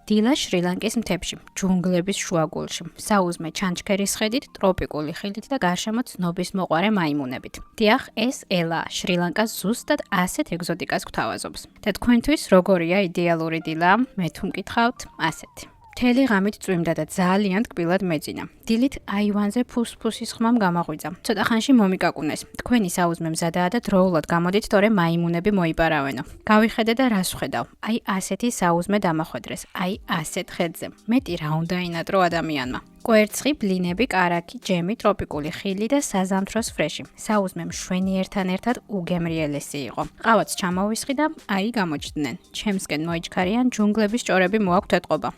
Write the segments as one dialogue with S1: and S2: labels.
S1: დილა შრი-ლანკის მთებში, ჯუნგლების შუაგულში, საუზმე ჩანჩქერის ხედით, ტროპიკული ხილით და გარშემო ცნობის მოყვარე მაიმუნებით. დიახ, ეს ელაა, შრი-ლანკა ზუსტად ასეთ ეგზოტიკას გვთავაზობს. და თქვენთვის როგორია იდეალური დილა? მე თუ მკითხავთ, ასეთი. მთელი ღამით წვიმდა და ძალიან ტკბილად მეძინა. დილით აივანზე ფუსფუსის ხმამ გამაღვიძა. ცოტა ხანში მომიკაკუნეს. თქვენი საუზმე მზადაა და დროულად გამოდით, თორე მაიმუნები მოიპარავენო. გავიხედე და რას ვხედავ? აი ასეთი საუზმე დამახვედრეს. აი ასეთ ხედზე. მეტი რა უნდა ინატრო ადამიანმა. კვერცხი, ბლინები, კარაქი, ჯემი, ტროპიკული ხილი და საზამთროს ფრეში. საუზმე მშვენიერთან ერთად უგემრიელესი იყო. ყავაც ჩამოვისხი და აი გამოჩდნენ. ჩემსკენ მოიჩქარიან ჯუნგლების ჭორები მოაქვთ ეთყობა.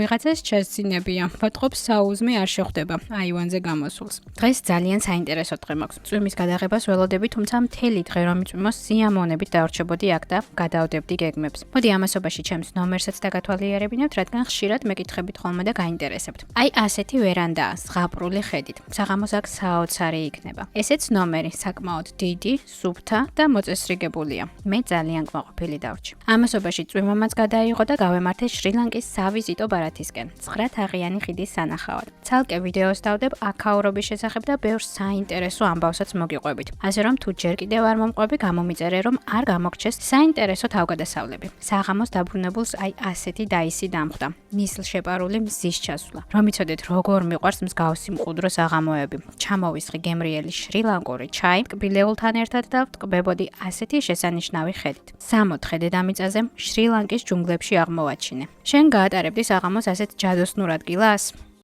S1: ვიღაცას ჩასწინებია. ვატყობს საუზმე არ შეხვდება აივანზე გამოსულს. დღეს ძალიან საინტერესო დღე მაქვს. წვიმის გადაღებას ველოდები, თუმცა მთელი დღე რომ იწვიმოს, სიამოვნებით დავრჩებოდი აქ და გადავდებდი გეგმებს. მოდი ამასობაში ჩემს ნომერსაც დაგათვალიერებინებთ, რადგან ხშირად მეკითხებით ხოლმე და გაინტერესებთ. აი ასეთი ვერანდაა, ზღაპრული ხედით. საღამოს აქ საოცარი იქნება. ესეც ნომერი, საკმაოდ დიდი, სუფთა და მოწესრიგებულია. მე ძალიან კმაყოფილი დავრჩი. ამასობაში წვიმამაც გადაიღო და გავემართე შრი-ლანკის სავიზიტო ბარათისკენ, 9 თაღიანი ხიდის სანახავად. ცალკე ვიდეოს დავდებ აქაურობის შესახებ და ბევრ საინტერესო ამბავსაც მოგიყვებით. ასე რომ თუ ჯერ კიდევ არ მომყვები, გამომიწერე რომ არ გამოგჩეს საინტერესო თავგადასავლები. საღამოს დაბრუნებულს აი ასეთი დაისი დამხვდა. ნისლ შეპარული მზის ჩასვლა. რომ იცოდეთ როგორ მიყვარს მსგავსი მყუდრო საღამოები. ჩამოვისხი გემრიელი შრი-ლანკური ჩაი, ტკბილეულთან ერთად და ვტკბებოდი ასეთი შესანიშნავი ხედით. 64 დედამიწაზე შრი-ლანკის ჯუნგლებში აღმოვაჩინე. შენ გაატარებდი საღამოს ასეთ ჯადოსნურ ადგილას?